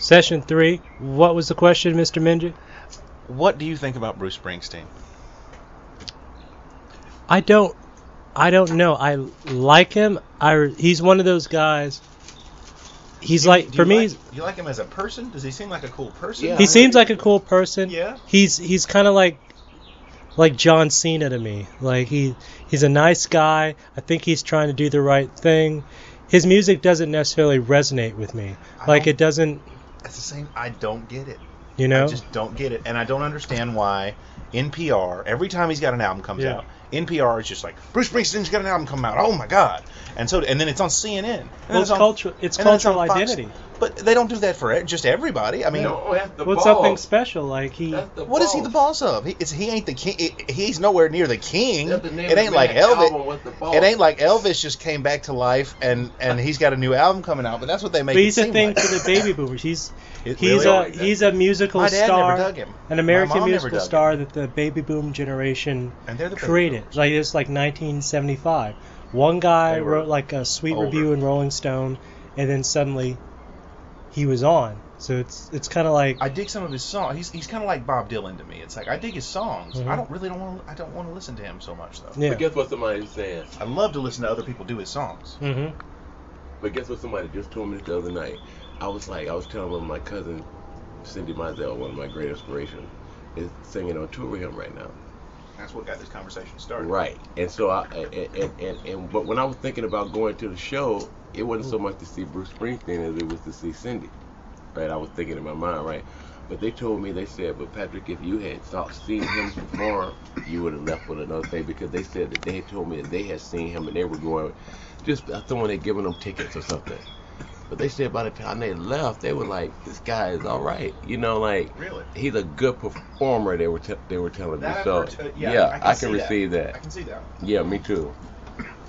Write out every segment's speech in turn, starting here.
Session 3. What was the question, Mr. Minji? What do you think about Bruce Springsteen? I don't know. I like him. He's one of those guys. He's for me. Do you like him as a person? Does he seem like a cool person? Yeah, he seems like a cool person. Yeah. He's kind of like John Cena to me. Like he's a nice guy. I think he's trying to do the right thing. His music doesn't necessarily resonate with me. It doesn't. It's the same. I don't get it. You know? I just don't get it, and I don't understand why NPR every time he's got an album comes out, NPR is just like, Bruce Springsteen's got an album come out. Oh my God! And then it's on CNN. Well, it's cultural identity. But they don't do that for just everybody. I mean, what's something special? Like what is he the boss of? He ain't the king. He's nowhere near the king. It ain't like Elvis. It ain't like Elvis just came back to life and he's got a new album coming out. But that's what they make. But he's it seem a thing like. for the baby boomers. He's a musical My dad star, never dug him. an American My mom musical never dug star him. that the baby boom generation And they're the baby created. boomers. It's like 1975. One guy wrote like a sweet older. review in Rolling Stone, and then suddenly he was on. So it's kind of like I dig some of his songs. He's kind of like Bob Dylan to me. It's like I dig his songs. Mhm. I don't want to listen to him so much though. Yeah. But guess what somebody was saying? I love to listen to other people do his songs. Mm-hmm. But guess what somebody just told me the other night? I was telling my cousin, Cindy Mizell, one of my great inspirations, is singing on tour with him right now. That's what got this conversation started. Right. And so but when I was thinking about going to the show, it wasn't so much to see Bruce Springsteen as it was to see Cindy. Right? I was thinking in my mind, right? But they said, but Patrick, if you had seen him perform, you would have left with another thing, because they said that they had told me that they had seen him and they were going, someone had given them tickets or something. But they said by the time they left, they were like, this guy is all right. Really? He's a good performer, they were telling me. So, I can receive that. I can see that. Yeah, me too.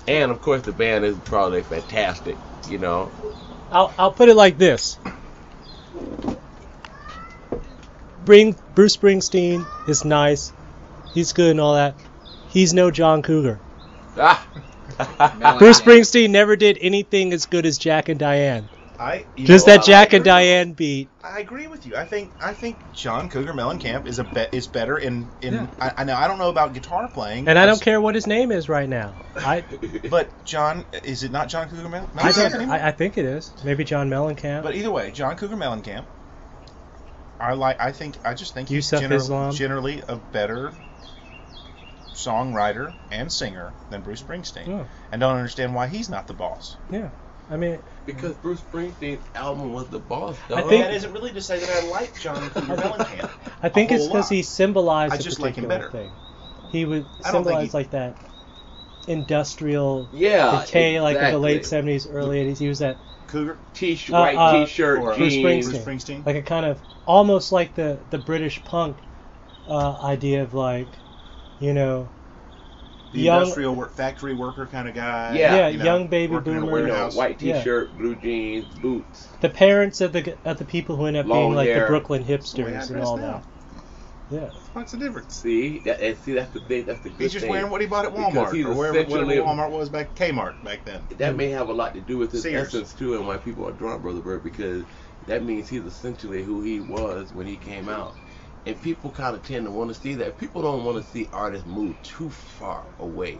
And, of course, the band is probably fantastic, I'll put it like this. Bruce Springsteen is nice. He's good and all that. He's no John Cougar. Bruce Springsteen never did anything as good as Jack and Diane. That Jack and Diane beat. I agree with you. I think John Cougar Mellencamp is better in. I don't know about guitar playing. And I don't care what his name is right now. But John, is it not John Cougar Mellencamp anymore? I think it is. Maybe John Mellencamp. But either way, John Cougar Mellencamp. I just think he's Yusuf Islam. generally a better songwriter and singer than Bruce Springsteen. Yeah. And don't understand why he's not the boss. Yeah. I mean, because Bruce Springsteen's album was the boss, though. I think that isn't really to say that I like John Cougar Mellencamp. I think it's because he symbolized I just a like him particular better. thing. He would I don't think symbolize like that industrial Yeah, decay, like in the late exactly. 70s, early 80s. He was that Cougar? White T-shirt, or Bruce jeans. Springsteen. Like a kind of almost like the British punk idea of like, The young industrial factory worker kind of guy. Yeah, young baby working in a boomer. warehouse. White T-shirt, blue jeans, boots. The parents of the people who end up Long being like hair. the Brooklyn the way I hipsters and dress all now. that. Yeah. What's the difference? See, that's the thing. That's the good He's just thing. wearing what he bought at Because Walmart he's or whatever essentially- Walmart was Kmart back then. That may have a lot to do with his Sears. essence too, and why people are drawn to Brother Bird, because that means he's essentially who he was when he came out. And people kind of tend to want to see that. People don't want to see artists move too far away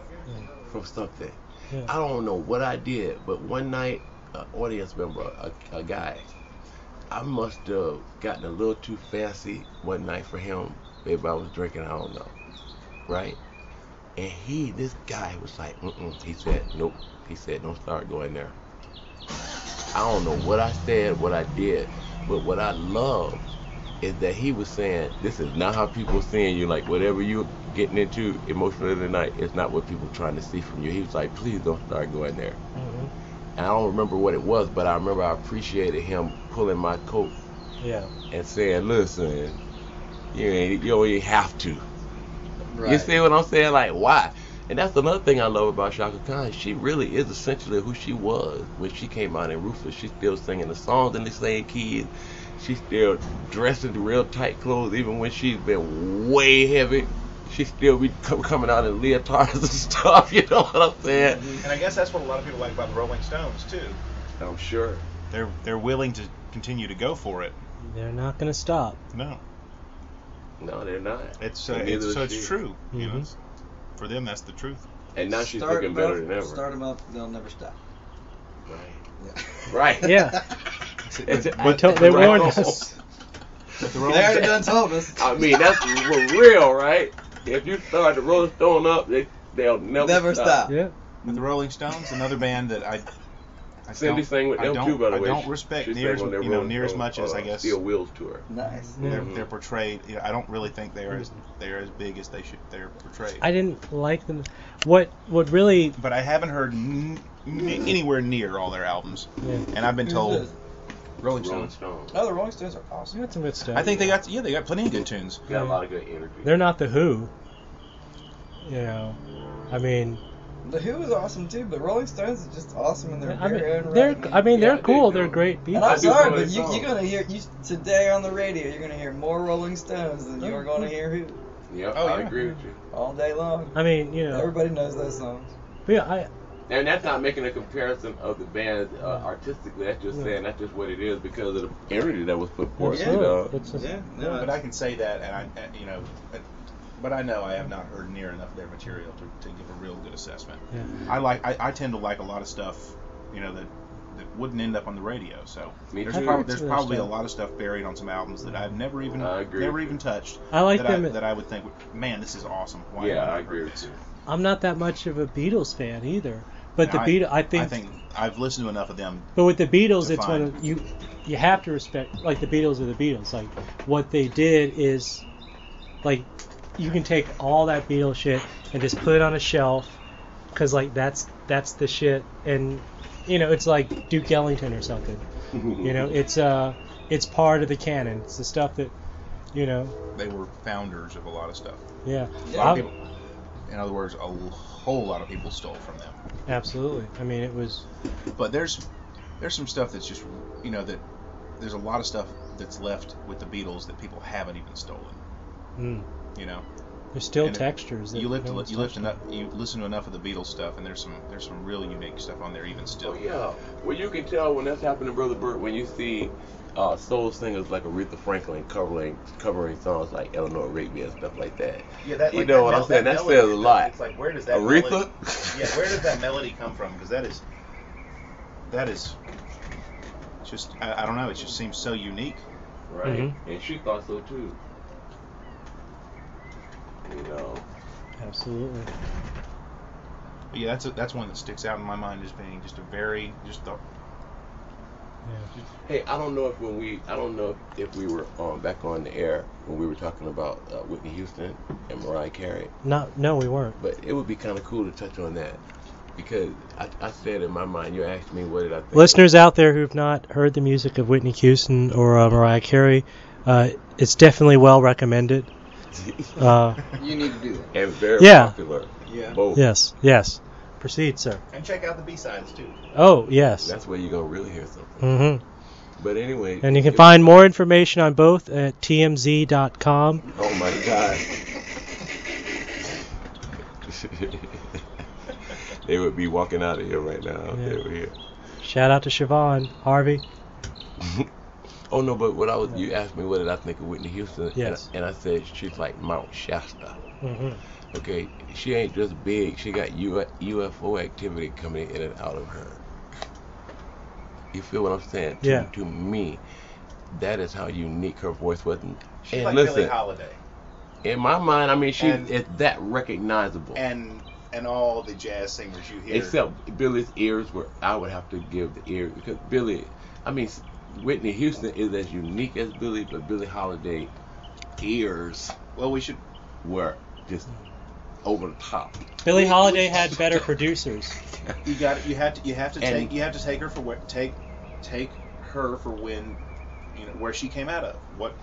from something. Yeah. I don't know what I did, but one night, an audience member, a guy, I must have gotten a little too fancy one night for him. Maybe I was drinking, I don't know. Right? And this guy was like, He said, nope. He said, don't start going there. I don't know what I said, what I did, but what I love is that he was saying, this is not how people are seeing you. Like, whatever you're getting into emotionally tonight, it's not what people are trying to see from you. He was like, please don't start going there. Mm-hmm. And I don't remember what it was, but I remember I appreciated him pulling my coat Yeah. and saying, listen, you don't even have to. Right. You see what I'm saying? Like, why? And that's another thing I love about Chaka Khan. She really is essentially who she was when she came out in Ruthless. She's still singing the songs in the same keys. She's still dressed in real tight clothes, even when she's been way heavy. She still be coming out in leotards and stuff. You know what I'm saying? And I guess that's what a lot of people like about the Rolling Stones too. I'm sure. They're willing to continue to go for it. They're not going to stop. No. No, they're not. It's it's true. You know, for them, that's the truth. And now she's looking better than ever. Start them up, they'll never stop. Right. Right. Yeah. But they warned us. But the They already done told us. I mean, that's real, right? If you start the Rolling Stone up, they'll never stop. Yeah. With the Rolling Stones, another band that I Cindy sang with them too, by the way. I don't respect near as much as I guess Steel Wheels tour. Nice. They're portrayed. You know, I don't really think they're as big as they're portrayed. I didn't like them. What really? But I haven't heard anywhere near all their albums, and I've been told Rolling Stones. Oh, the Rolling Stones are awesome. They got some good stuff. I think they got plenty of good tunes. Got a lot of good energy. They're not the Who. You know, I mean. The Who is awesome too, but Rolling Stones is just awesome in their own right. They're cool. They're great people. And I'm sorry, but you're gonna hear today on the radio. You're gonna hear more Rolling Stones than you are gonna hear Who. Yep, I agree with you. All day long. I mean, you know, everybody knows those songs. Yeah, and that's not making a comparison of the bands artistically. That's just saying that's just what it is because of the energy that was put forth. Yeah. You know? But I can say that, and but I know I have not heard near enough of their material to give a real good assessment. Yeah. I tend to like a lot of stuff, you know, that wouldn't end up on the radio. So there's probably a lot of stuff buried on some albums that I've never even touched. I like that I would think, man, this is awesome. Why I agree with you. I'm not that much of a Beatles fan either, but the Beatles, I think I've listened to enough of them. But with the Beatles, it's one of you have to respect, like the Beatles are the Beatles. Like what they did is, like, you can take all that Beatles shit and just put it on a shelf, because like that's the shit, and you know it's like Duke Ellington or something. You know, it's part of the canon. It's the stuff that, you know. They were founders of a lot of stuff. Yeah. A lot of people, in other words, a whole lot of people stole from them. Absolutely. I mean, it was. But there's some stuff that's just, you know, that there's a lot of stuff that's left with the Beatles that people haven't even stolen. You know, there's still textures. You listen to enough of the Beatles stuff, and there's some real unique stuff on there even still. Oh yeah, well you can tell when that's happening, Brother Bert, when you see soul singers like Aretha Franklin covering songs like Eleanor Rigby and stuff like that. Yeah, that, you know what I'm saying? That says a lot. It's like, where does that Aretha? Melody, where does that melody come from? Because that is just I don't know. It just seems so unique. Right, and she thought so too. You know. Absolutely. But yeah, that's one that sticks out in my mind as being just a very Hey, I don't know if we were back on the air when we were talking about Whitney Houston and Mariah Carey. No, we weren't. But it would be kind of cool to touch on that because I said in my mind, you asked me what did I think. Listeners out there who've not heard the music of Whitney Houston or Mariah Carey, it's definitely well recommended. You need to do that. And very popular. Yeah. Both. Yes. Proceed, sir. And check out the B-sides too. Oh, yes. That's where you're gonna really hear something. But anyway. And you can find more information on both at tmz.com. Oh my God. They would be walking out of here right now if they were here. Shout out to Siobhan Harvey. Oh no, but you asked me what did I think of Whitney Houston? Yes. And I said she's like Mount Shasta. Okay, she ain't just big. She got UFO activity coming in and out of her. You feel what I'm saying? To me, that is how unique her voice was. She's like Billie Holiday. In my mind, I mean, it's that recognizable. And all the jazz singers you hear. Except Billie's ears I would have to give the ears because Whitney Houston is as unique as Billie, but Billie Holiday ears were just over the top. Billie Holiday had better producers. You have to take her for take her for when, you know, where she came out of, what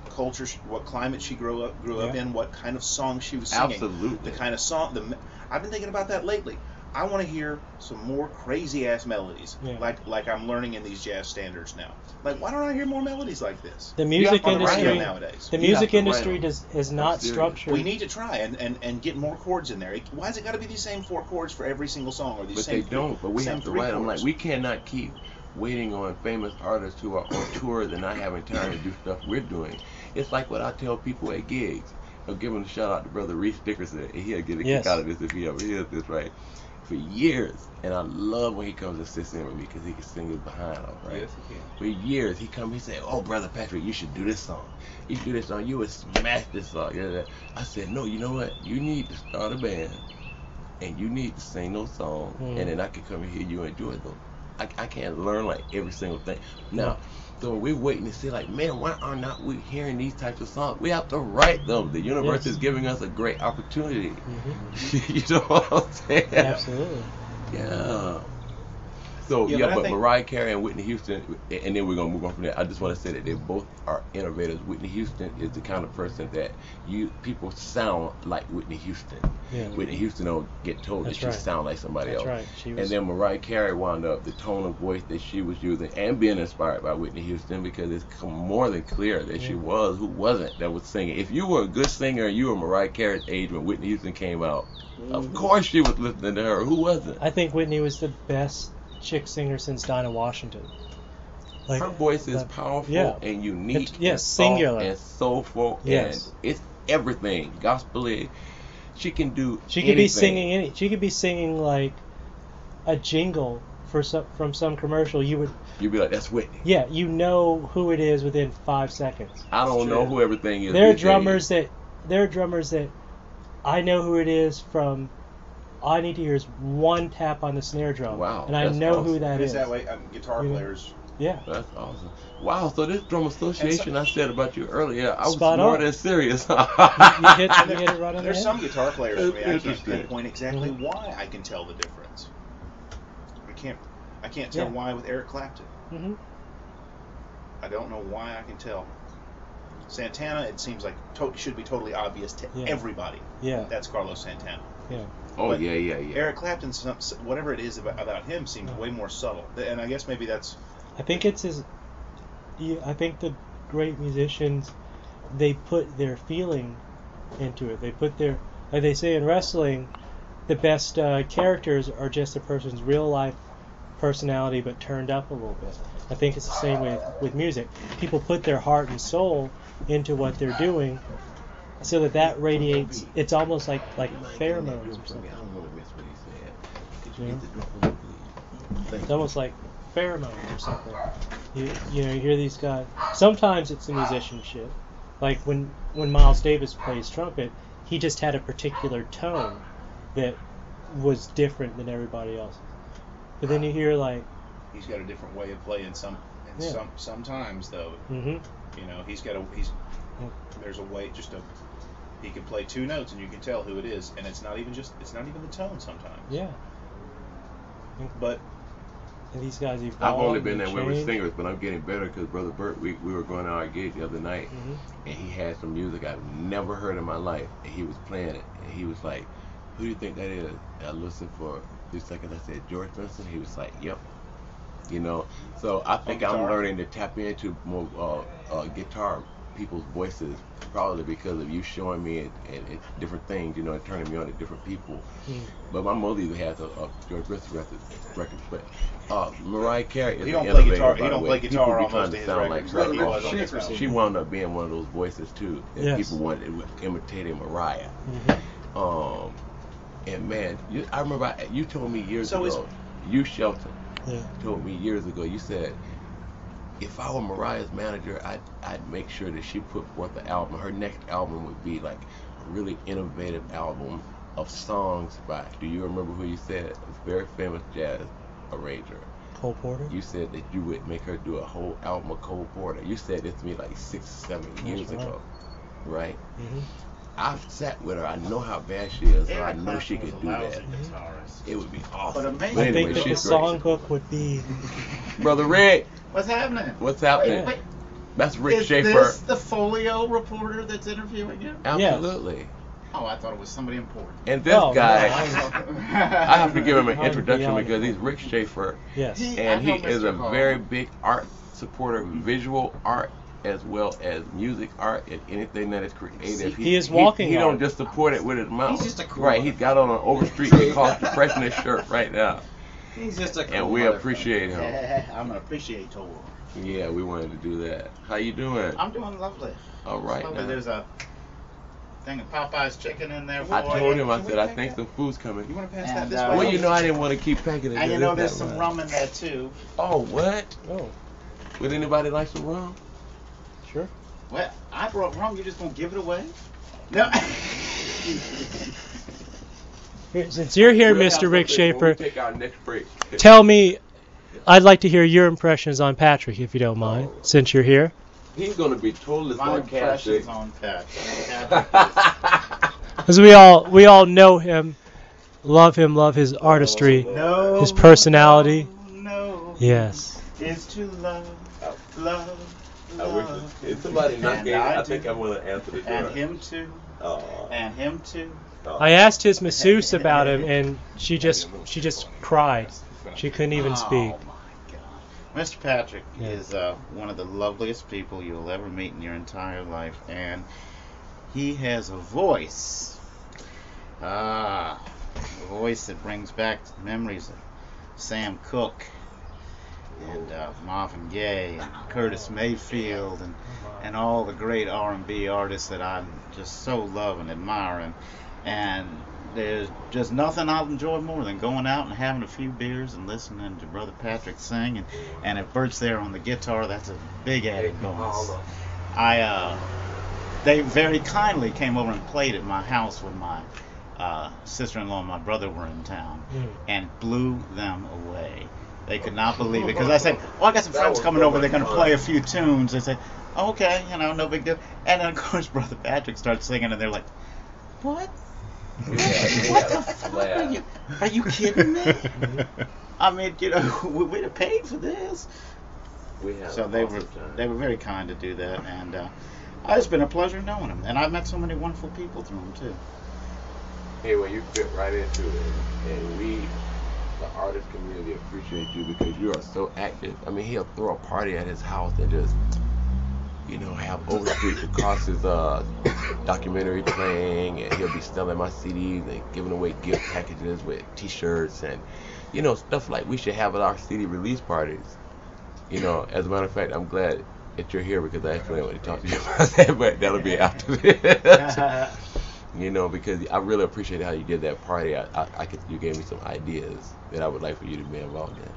culture, what climate she grew up in, what kind of song she was singing. Absolutely. The kind of song. I've been thinking about that lately. I want to hear some more crazy ass melodies, like I'm learning in these jazz standards now. Like, why don't I hear more melodies like this? The music industry nowadays. The music industry is not structured. We need to try and get more chords in there. Why has it got to be these same 4 chords for every single song, or these same? But they don't. But we have to write them. Like we cannot keep waiting on famous artists who are on tours and not having time to do stuff we're doing. It's like what I tell people at gigs. I'll give him a shout out to Brother Reese Dickerson, and he'll get a kick out of this if he ever hears this, right? For years, and I love when he comes and sits in with me because he can sing his behind off, right? Yes, he can. For years, he come, he say, "Oh, Brother Patrick, you should do this song. You should do this song. You would smash this song." Yeah. I said, "No, you know what? You need to start a band, and you need to sing those songs, and then I can come and hear you enjoy them. I can't learn like every single thing now." So we're waiting to see, like, man, why are not we hearing these types of songs? We have to write them. The universe is giving us a great opportunity. You know what I'm saying? Absolutely. Yeah. So but Mariah Carey and Whitney Houston, and then we're gonna move on from there. I just want to say that they both are innovators. Whitney Houston is the kind of person that people sound like Whitney Houston. Yeah. Whitney Houston don't get told that she sound like somebody else. Right. And then Mariah Carey wound up the tone of voice that she was using and being inspired by Whitney Houston, because it's more than clear that she was, who wasn't, that was singing. If you were a good singer and you were Mariah Carey's age when Whitney Houston came out, of course she was listening to her. Who wasn't? I think Whitney was the best chick singer since Dinah Washington. Like, her voice is powerful and unique, and singular and soulful, and it's everything gospel-y. She can do. She could be singing She could be singing like a jingle from some commercial. You'd be like, "That's Whitney." Yeah, you know who it is within 5 seconds. I don't know who everything is. There are drummers that I know who it is from. All I need to hear is one tap on the snare drum. Wow, and I know who that is. That way, guitar players. Yeah. That's awesome. Wow, so this drum association I said about you earlier, I was Spot more on. than serious. you hit it right on There's the some head. guitar players for me. I can't pinpoint exactly why I can tell the difference. I can't tell why with Eric Clapton. Mm-hmm. I don't know why I can tell. Santana, it seems like should be totally obvious to everybody. Yeah. That's Carlos Santana. Yeah. Oh, But yeah. Eric Clapton, whatever it is about him, seems way more subtle. And I guess maybe that's... I think it's his... I think the great musicians, they put their feeling into it. They put their... Like they say in wrestling, the best characters are just a person's real life personality but turned up a little bit. I think it's the same way with music. People put their heart and soul into what they're doing so that radiates. It's almost like pheromones or something. It's almost like pheromones or something. You hear these guys. Sometimes it's the musicianship. Like when Miles Davis plays trumpet, he just had a particular tone that was different than everybody else. But then you hear like... He's got a different way of playing sometimes though. Mm-hmm. There's a way he can play two notes and you can tell who it is, and it's not even the tone sometimes. Yeah. But and these guys evolve. I've only been that way with singers, but I'm getting better because Brother Bert, we were going to our gig the other night, and he had some music I've never heard in my life, and he was playing it, and he was like, "Who do you think that is?" And I listened for 2 seconds. I said, "George Benson." He was like, "Yep." So I think I'm learning to tap into more guitar people's voices, probably because of you showing me and different things, and turning me on to different people. But my mother even has a George Benson record. But Mariah Carey is an innovator. He don't play guitar almost to his records. She wound up being one of those voices too, and people wanted imitating Mariah. And man, I remember you told me years ago. You Shelton. Told me years ago, you said, if I were Mariah's manager, I'd make sure that she put forth an album. Her next album would be like a really innovative album of songs by, do you remember who you said? A very famous jazz arranger. Cole Porter? You said that you would make her do a whole album of Cole Porter. You said this to me like 6 or 7 years ago, right? Mm-hmm. I've sat with her. I know how bad she is, so I know she could do that. It would be awesome. But I think that the songbook would be... Brother Rick! What's happening? What's happening? Wait. That's Rick Schaefer. Is this the Folio reporter that's interviewing you? Absolutely. Oh, I thought it was somebody important. And this guy, I have to give him an introduction because he's Rick Schaefer. Yes. And he is a very big art supporter, visual art, as well as music art and anything that is creative. He is walking. He don't just support it with his mouth. He's just a right. He's got on an Overstreet Cost Depressionist shirt right now. He's just a cool And we motherfucker. appreciate him. I'm an appreciator. Yeah, we wanted to do that. How you doing? I'm doing lovely. All right Lovely. now. There's a thing of Popeye's chicken in there for I told you. him, I said, I think some food's coming. You want to pass And, that this uh, way? Well, you know, I didn't want to keep packing it. And you It know is there's that some much. rum in there too. Oh, what? Oh, Would anybody like some rum? sure. Well, I brought rum. You just gonna give it away? No. Here, since you're here, We'll have Mr. Rick something when we Schaefer, take our next break. tell me. I'd like to hear your impressions on Patrick, if you don't mind, since you're here. He's going to be totally My sarcastic. impressions on Patrick. Because we all know him, love his artistry, No. his personality. No. Yes. Is to love, love, I wish love. if somebody knocked And in, I I think do. I want to answer the door. And him too. Oh. And him too. I asked his masseuse about him, and she just cried. She couldn't even speak. Oh my God. Mr. Patrick Yeah. is one of the loveliest people you'll ever meet in your entire life, and he has a voice. A voice that brings back memories of Sam Cooke and Marvin Gaye and Curtis Mayfield and all the great R&B artists that I just so love and admire. And there's just nothing I'll enjoy more than going out and having a few beers and listening to Brother Patrick sing. And if Bert's there on the guitar, that's a big added bonus. They very kindly came over and played at my house when my sister-in-law and my brother were in town and blew them away. They could not believe it because I said, "Well, I got some friends coming over. They're going to play a few tunes." They said, oh, "Okay, no big deal." And then of course Brother Patrick starts singing, and they're like, "What? What the fuck are you kidding me?" I mean, we'd have paid for this. So they were very kind to do that, and it's been a pleasure knowing him. And I've met so many wonderful people through him too. Hey, well, you fit right into it, and we, the artist community, appreciate you because you are so active. I mean, he'll throw a party at his house and just, have Overstreet across his documentary playing, and he'll be selling my CDs and giving away gift packages with T-shirts and, stuff like we should have at our CD release parties. As a matter of fact, I'm glad that you're here because I actually want to talk to you about that, but that'll be after this. Because I really appreciate how you did that party. You gave me some ideas that I would like for you to be involved in.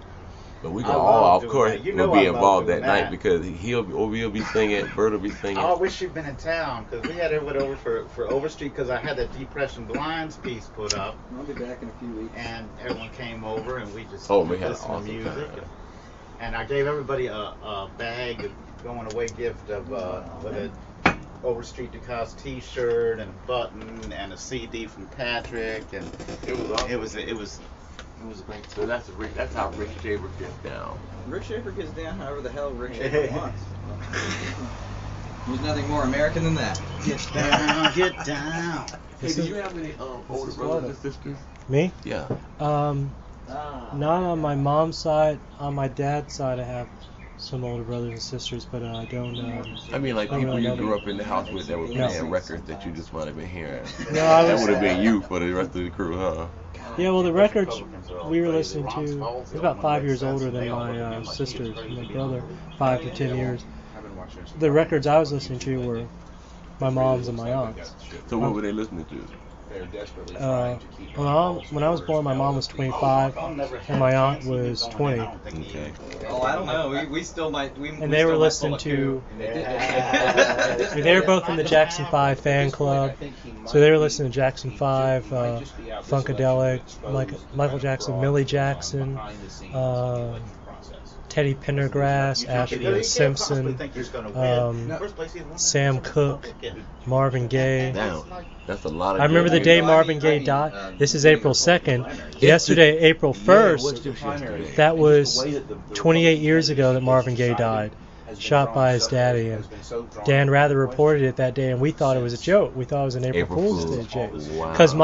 But we can all, of course, will be involved that night because we'll be singing, Bert will be singing. Oh, I wish you'd been in town because we had everyone over for Overstreet because I had that Depression Blinds piece put up. I'll be back in a few weeks. And everyone came over and we just we had listened awesome to music. time. And I gave everybody a bag, a going away gift of with a Overstreet DeCoste T-shirt and a button and a CD from Patrick, and It was awesome. it was a great So that's how Rick Schaefer gets down. Rick Schaefer gets down however the hell Rick Schaefer wants. There's nothing more American than that. Get down, get down. Hey, do you have any older brothers and sisters? Me? Yeah. Not on my mom's side. On my dad's side, I have some older brothers and sisters, but I don't. I mean, like people really you know grew them. up in the house with that were No. playing records that you just might have been hearing. No, I That was. would have been you for the rest of the crew, huh? Yeah, well, the records we were listening to. I was about 5 years older than my sisters, my brother, 5 to 10 years. The records I was listening to were my mom's and my aunt's. So what were they listening to? When I was born, my mom was 25 and my aunt was 20. Okay. Oh, I don't know. We still might. And they were listening to. They were both in the Jackson 5 fan club, so they were listening to Jackson 5, Funkadelic, Michael Jackson, Millie Jackson, Teddy Pendergrass, Ashford Simpson, Sam Cooke, Marvin Gaye. Damn, that's a lot of. I remember the day Marvin Gaye died. This is April 2nd. Yesterday, April 1st, that was 28 years ago that Marvin Gaye died, shot by his daddy. And Dan Rather reported it that day, and we thought it was a joke. We thought it was an April Fool's Day joke. Wow. Because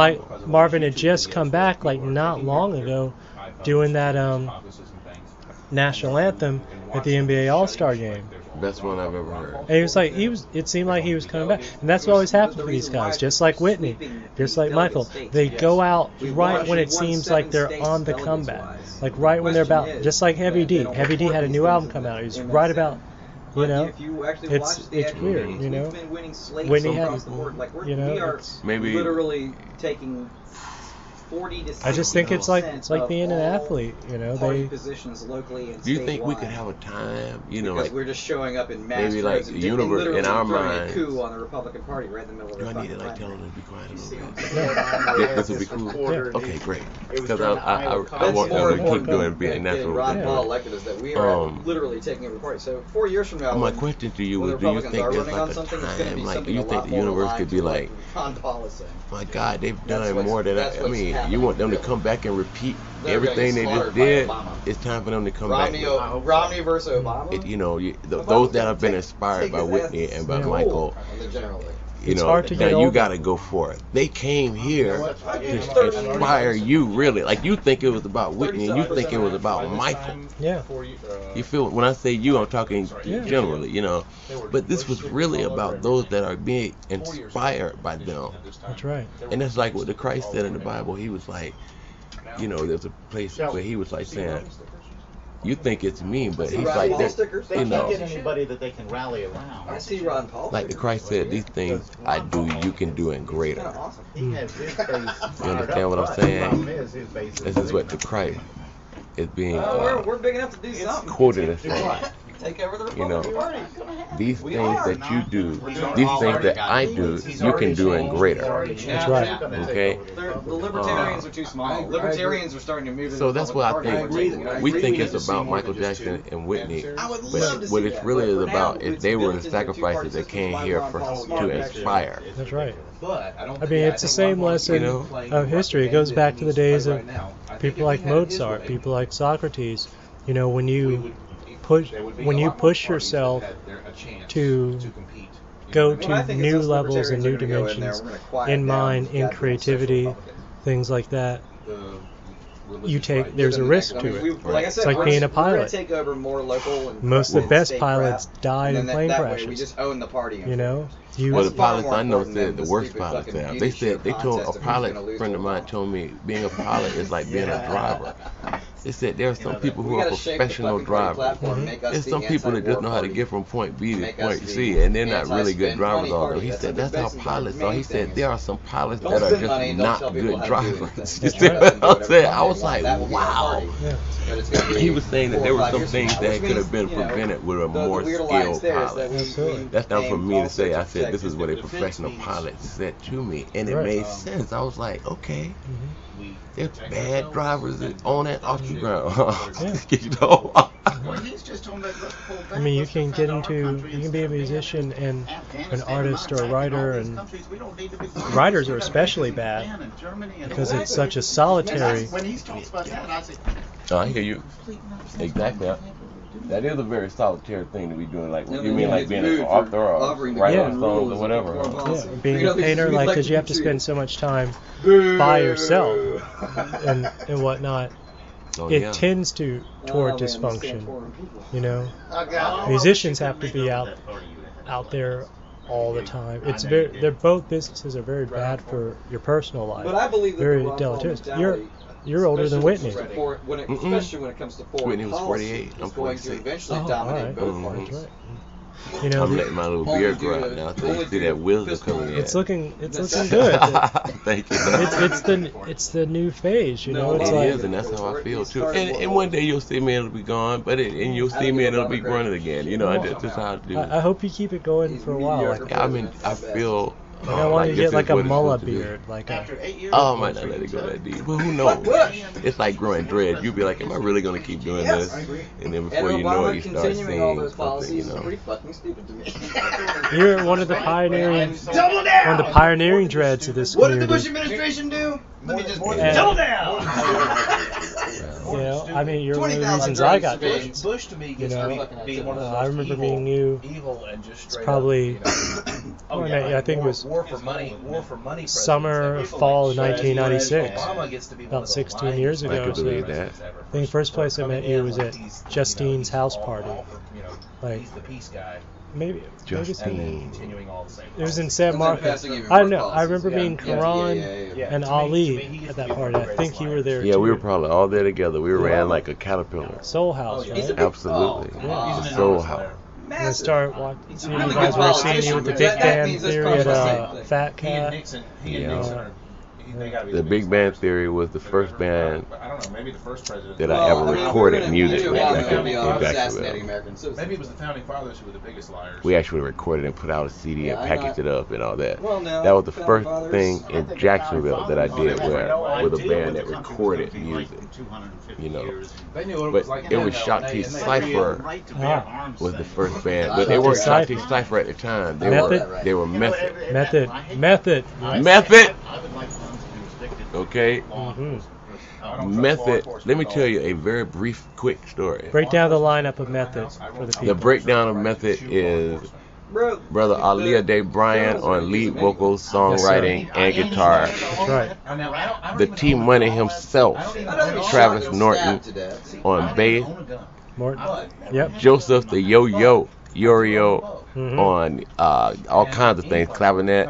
Marvin had just come back, not long ago, doing that national anthem at the NBA All-Star game. Best one I've ever heard. And it seemed like he was coming back. And that's what always happens with these guys, just like Whitney, just like Michael. They go out right when it seems like they're on the comeback. Like right when they're about, just like Heavy D. Heavy D had a new album come out. He was right about, you know, it's weird, you know. Whitney had, you know, maybe literally taking 40 to 60%. I just think it's like being an athlete, you know. They positions locally and do you think we could have a time, you know, because like we're just showing up in mass maybe like the universe in our minds? Coup on the Republican Party right in the middle of Do the I need to like fucking tell them to be quiet a little bit? Yeah. This would be cool. Yeah. Okay, great. Because I want them to keep doing being natural. Ron Paul elected is that we are literally taking over the party. So 4 years from now, my question to you is, do you think there's like a time, like, do you think the universe could be like, my God, they've done more than I mean, you want them to come back and repeat everything they just did? It's time for them to come back. Romney versus Obama? You know, those that have been inspired by Whitney and by Michael, you It's know, hard to get now you over. got to go for it. They came here to inspire you, really. Like, you think it was about Whitney and you think it was about Michael. Yeah. You feel, when I say you, I'm talking generally, you know. But this was really about those that are being inspired by them. That's right. And that's like what the Christ said in the Bible. He was like, you know, there's a place where he was like saying, you think it's me, but he's like, They you know, can't get anybody that they can rally around. I see Ron Paul. like the Christ said, these things I do, you can do and greater. He has his base. You understand what I'm saying? This is what the Christ is being We're big enough to do something. quoted as saying. Take over the You know, Republican Party. these things that you do, these things that I do, you can do and greater. That's right. Okay? The libertarians are too small. Libertarians are starting to move. So that's what I think. We think it's about Michael Jackson and Whitney, but what it really is about is they were the sacrifices that came here to inspire. That's right. I mean, it's the same lesson of history. It goes back to the days of people like Mozart, people like Socrates. You know, when you push yourself to go to new levels and new dimensions in mind, in creativity, things like that, there's a risk to it. It's like being a pilot. Most of the best pilots die in plane crashes. We just own the party. You know? Well, the pilots I know said the worst pilots have. They told a pilot friend of mine told me being a pilot is like being a driver. They said there are some people who are professional drivers. There's some people that just know how to get from point B to point C, and they're not really good drivers. Although he said that's how pilots are. He said there are some pilots that are just not good drivers. You see what I'm saying? I was like, wow. He was saying that there were some things that could have been prevented with a more skilled pilot. That's not for me to say. I said this is what a professional pilot said to me, and it made sense. I was like, okay. They're bad drivers on and off the ground. You know? I mean, you can be a musician and an artist or a writer, and writers are especially bad because it's such a solitary. Oh, I hear you. Exactly. That is a very solitary thing to be doing. Like, you mean like being an author or writing songs or whatever? Yeah, being a painter, like, because you have to spend so much time by yourself and whatnot. It tends toward dysfunction. You know, musicians have to be out there all the time. They're both businesses are very bad for your personal life. But I believe that very deleterious. You're older than Whitney. Especially when it comes to foreign Whitney was 48. I'm 46. Eventually dominate both parties. That's right. You know, I'm letting my little beard grow out now, so you see that wisdom coming in. It's looking good. Thank you. It's the new phase. You know, It it's like is, and that's how I feel too. And one day you'll see me and it'll be gone, and you'll see me and it'll be running again. You know, that's just how I do. I hope you keep it going for a while. Like, I mean, I feel. I want you to get like a mullah beard, like a. Oh, I might not let it go that deep. Well, who knows? It's like growing dreads. You'll be like, am I really going to keep doing this? And then before you know it, you start seeing something, you know. You're one of the pioneering dreads of this community. What did the Bush administration do? Let me just double down. You know, I mean, you're one of the reasons I got dreads. Bush to me You know, being one of the I remember meeting you. evil and just It's straight probably. up, I think it was war for money summer, fall of 1996. Obama gets to be About 16 years I ago. could So believe that. I think the first place I met you was at Justine's house party. Like He's the peace guy. maybe Justine. Continuing all the same. it was in San Sometimes Marcos. passing even I more know. I policies, remember yeah. being Yeah, Karan yeah. and To Ali me, he gets at to that be one party. of the I think greatest you were liars. there Yeah, too. we were probably all there together. We ran like a caterpillar. Soul House, Oh, yeah. right? He's a big- Absolutely. Oh, come on. The He's an Soul enormous House. liar. And I Massive. start watching. He's You a really guys good were seeing you politician, with the but Big that Band means this Theory comes at from the same thing. Fat He and Cat. Nixon. Yeah. They gotta be The Big biggest Band liars. Theory was the first band I don't know. Maybe the first president. that I Well, ever I mean, recorded we're music gonna with do back it, in we'll be Jacksonville. assassinating American citizens. Maybe it was the founding fathers who were the biggest liars. We actually recorded and put out a CD and Yeah, packaged it up and all that. Well, no, That was the Founding first Fathers- thing I in think Jacksonville the that I founding did fathers had no with a idea band what that the country was recorded gonna be like music. in 250 you know. years. They knew what it But was like. it then, was though, Shakti and they- Cypher Right to bear arms was the thing. first band, I but they thought weren't Shakti Shakti Cypher. Cypher at the time. They Method? were they were Method. Method. I hate- Method. Method. I would like them to be restricted. Okay. Law Mhm. enforcement. I don't trust law Method. enforcement Let me at tell all. you a very brief, quick story. Break down the lineup of Method for the The people. breakdown of Method is Bro, Brother Aliyah Bryant on lead vocals, songwriting, and guitar. That's right. The T Money himself, Travis Norton on bass, Morton. Yep. Joseph the Yo-Yo, Yorio Mhm. on all kinds of things, clavinet,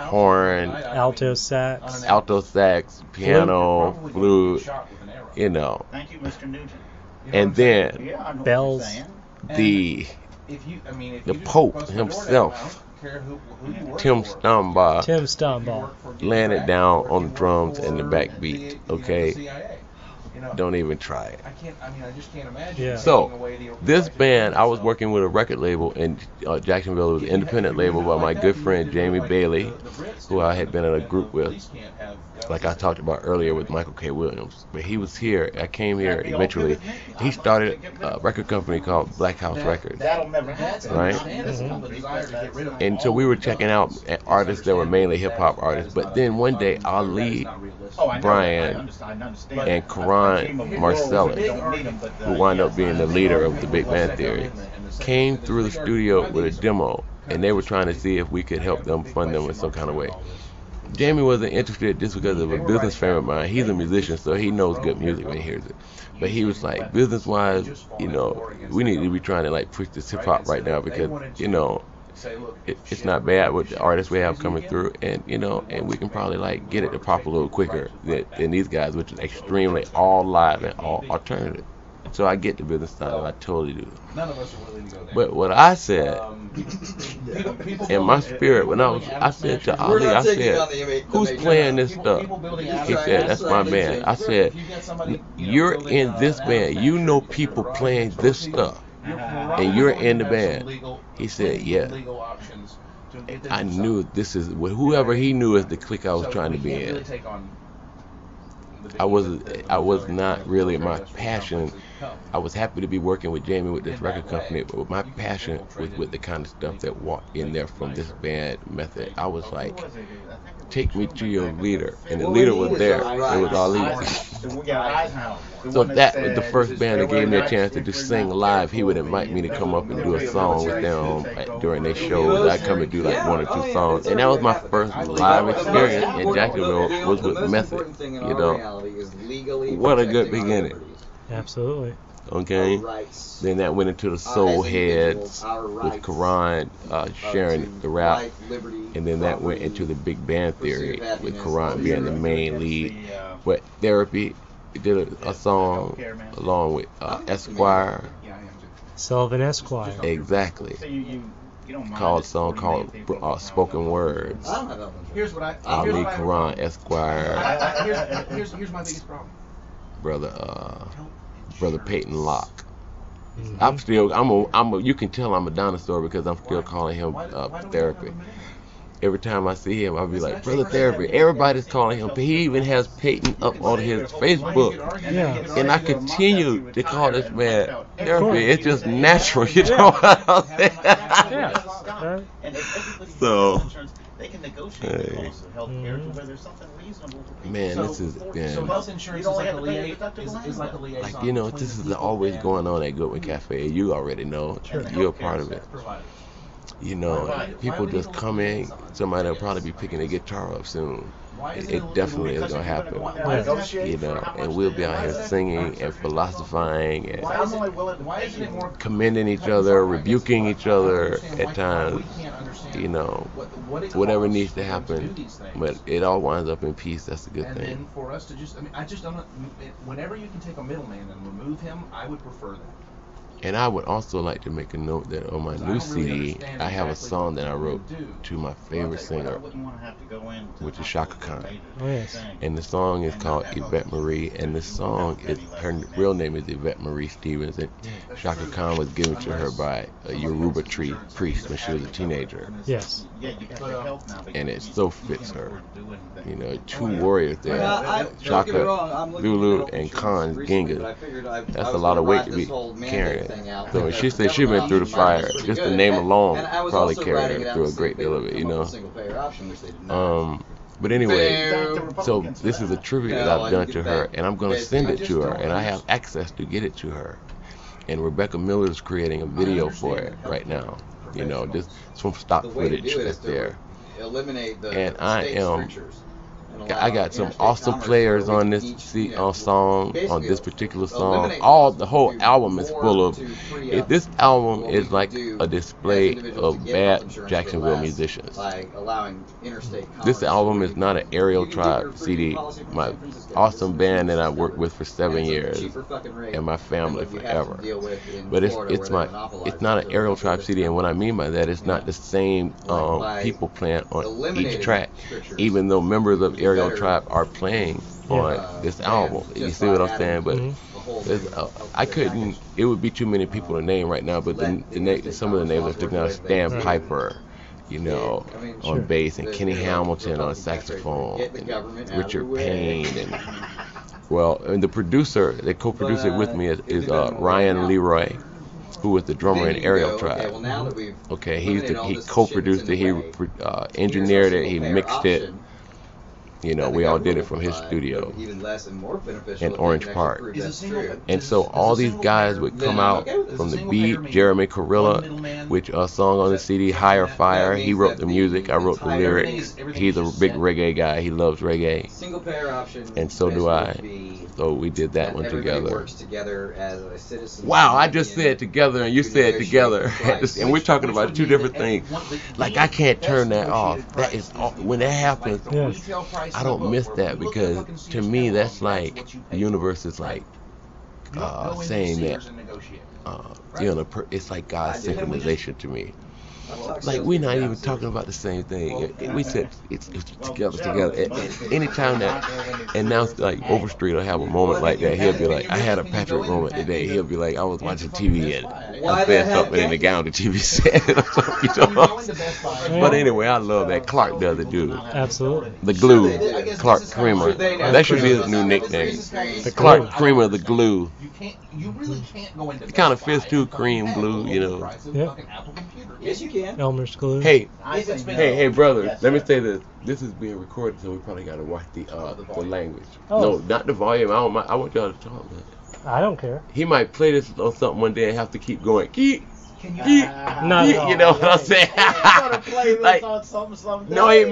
horn, Alto sax. alto sax, piano, flute, you know. Thank you, Mr. Nugent. And then Yeah, I know Bells. what you're saying. the The Pope himself, Tim Stambaugh, Tim Stombaugh. laying it down on the drums and the backbeat, okay? Don't even try it. I just can't imagine. Yeah. So, this band, I was working with a record label in Jacksonville. It was an independent label by my good friend Jamie Bailey, who I had been in a group with, like I talked about earlier with Michael K. Williams. But he was here. I came here eventually. He started a record company called Black House Records. That'll never happen. Right. And so we were checking out artists that were mainly hip-hop artists. But then one day, Ali Oh, I know, Brian I understand. and Karan Marcellus, who wound up being the leader of the Big Band Theory, came through the studio with a demo, and they were trying to see if we could help them fund them in some kind of way. Jamie wasn't interested just because of a business friend of mine. He's a musician, so he knows good music when he hears it. But he was like, business-wise, you know, we need to be trying to like push this hip-hop right now because, you know, it's not bad with the artists we have coming through, and you know, and we can probably like get it to pop a little quicker than these guys, which is extremely all live and all alternative. So I get the business side, I totally do. None of us are willing to go there. But what I said People in my spirit, when I said to we're Ali, not I taking said, on the who's major- playing this stuff? People building He said, that's my band. I said, you're in this band. You know people playing this stuff. And you're in the band. He said, yeah. I knew this is whoever he knew is the clique I was trying to be in. I was not really my passion. I was happy to be working with Jamie with this record company, but my passion was with the kind of stuff that walked in there from this band Method. I was like, take me to your leader, and the leader was there. It was Ali. So that was the first band that gave me a chance to just sing live. He would invite me to come up and do a song with them during their shows. I'd come and do like one or two songs, and that was my first live experience in Jacksonville was with Method. You know, what a good beginning. Absolutely. Okay, then that went into the Soul Heads with Karan sharing the rap, and then that went into the Big Band Theory with Karan being the main lead. But Therapy did a song along with Esquire. Sullivan Esquire. Exactly. Called a song called Spoken Words. Here's what I. Ali Karan Esquire, Here's my biggest problem. Brother Peyton Locke. I'm you can tell I'm a dinosaur because I'm still calling him Therapy. Every time I see him, I'll be like, Brother Therapy. Everybody's calling him. He even has Peyton up on his Facebook. Yeah. And I continue to call this man Therapy. It's just natural, you know what I'm saying? Yeah. So, they can negotiate the cost of health care to where there's something reasonable for people. man, this is So been health insurance is like a liaison. like, you know, this is always going on at Goodwin Cafe. You already know. You're a part of it. you know, people just coming. Somebody will probably be picking a guitar up soon. It definitely is gonna happen, you know, and we'll be out here singing and philosophizing and commending each other, rebuking each other at times, you know, whatever needs to happen, but it all winds up in peace. That's a good And thing. then for us to just, I mean, I just don't know, whenever you can take a middleman and remove him, I would prefer that. And I would also like to make a note that on my new CD, I have a song that I wrote to my favorite singer, which is Shaka Khan. Oh, yes. And the song is called Yvette Marie, and the song is, her real name is Yvette Marie Stevens, and Shaka Khan was given to her by a Yoruba tree priest when she was a teenager. Yes. And it so fits her. You know, two warriors there, Don't get me Shaka, wrong, I'm looking Lulu, for and features Khan recently, Ginga. but I figured I That's was a lot of gonna weight rat to this be whole mandate carrying. thing out. So she said she'd been through the fire. Just the name alone And I was probably also carried ratting it her out through to a see great if they deal would of it, you come up know. with a single payer option, which they did not. But anyway, Fair. so this is a tribute that I've done to her, and I'm going to send it to her, and I have access to get it to her. And Rebecca Miller is creating a video for it right now. You know, just some stock The way to footage do it is that's to there. eliminate the And I state am- strictures and I allow got some interstate awesome commerce players where we on this can each, song, on basically this particular song. eliminate All those the whole to album is more full of. to free up This album what we is can like do a display as individuals of to get health bad insurance Jacksonville for less musicians. by allowing interstate This commerce album where is you not can- an Aerial you can get your Tribe free CD. policy from My San Francisco. awesome This band is that I cheaper. worked with for 7 And it's a years, cheaper fucking rate and my than family what you have to forever. deal with in But Florida, it's where my they monopolize it's not it an to Aerial the Tribe CD, and what I mean by that, it's not the same by people playing on eliminating each track, strictures. even though members of Aerial Better, Tribe are playing on this than album. You just see what by I'm saying? But Mhm. the whole there's, thing of I the couldn't. package. It would be too many people to name right now. But some of the names are sticking out. Stan Right. Piper, you know, I mean, on Sure. bass, and Kenny the Hamilton on Republican saxophone, get the and government out of Richard the way. Payne, and well, and the producer that co-produced it with me is If it doesn't work Ryan out, Leroy, who was the drummer then in you can Aerial go, Tribe. Okay, well, now that we've Okay, eliminated all he this co-produced shit it, he that's in the way, engineered here's it, a he single-payer mixed it. option You know, that the we all government did it will from his provide, studio but even less and more beneficial in if they Orange can Park. actually prove Is a that's single- true. And so Is all a these single guys payer- would Then come I'm out okay with it. from Is the a single beat. payer mean Jeremy one Carilla, middleman? which a song on the CD, Higher Fire. That He means wrote that the the music. I wrote the entire lyrics. thing is- He's a everything's big set. reggae guy. He loves reggae. Single payer option. And so do basically I. would be So we did that one everybody together. works together as a citizen. Wow, I just union said together and you to said negotiate together. the price. And we're talking Which about would two mean different that every things. one- the Like I can't best turn that off. negotiated That price is is when that happens. like the Yes. retail price I in the don't book, miss where that if you look at because fucking to Sears me catalog, that's like what you the pay. universe is like You don't go into saying that Sears and negotiate. you know, it's like God's I did. synchronization to me. I've talked Like to we're not salespeople even downstairs. talking about the same thing. We said it's together. And anytime that, and now like Overstreet will have a moment like that, he'll be like, I had a Patrick moment today. He'll be like, I was watching TV and Why I the said hell something in the can't gown the TV said. Or something, you know what I'm saying? But anyway, I love that Clark the other dude. Absolutely. The Glue, Sure they do. Clark Creamer. That should be his new nickname. The Clark Creamer, the Glue. You really can't go into It kind of Best Buy fits too, and cream, fucking blue, pay you the know. price of Yep. fucking Apple computer. Yes, you can. Elmer's glue. Hey, If it's been- hey, brother, let me say this. This is being recorded, so we probably got to watch the language. Oh. No, not the volume. I don't mind. I want y'all to talk, man. I don't care. He might play this or something one day and have to keep going. Keep, Can you? keep, Not at all. you know what I'm saying? Like, no, he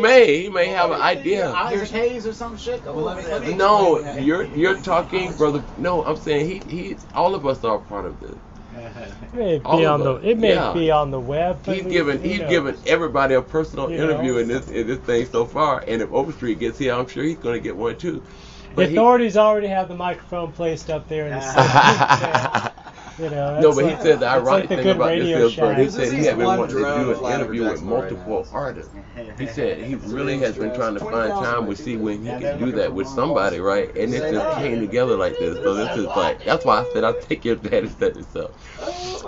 may have an idea. Isaac Hayes or some shit. let me- No, you're talking, brother. No, I'm saying he all of us are a part of this. It may All be of on the us. It may Yeah. be on the web. But He's we- given you know. everybody a personal You know. interview in this thing so far. And if Overstreet gets here, I'm sure he's going to get one too. The But he- authorities already have the microphone placed up there in the center. You know, No, that's but he like- said the that's ironic like the thing good about this Radio is, he Shack. said he This had been one wanting to drone do an flying over interview with Jacksonville right multiple now. artists. He said he really has been trying to find time to see when he can do that with somebody, right? And it just came together like this. So this is like, that's why I said I'll take your dad and set this up.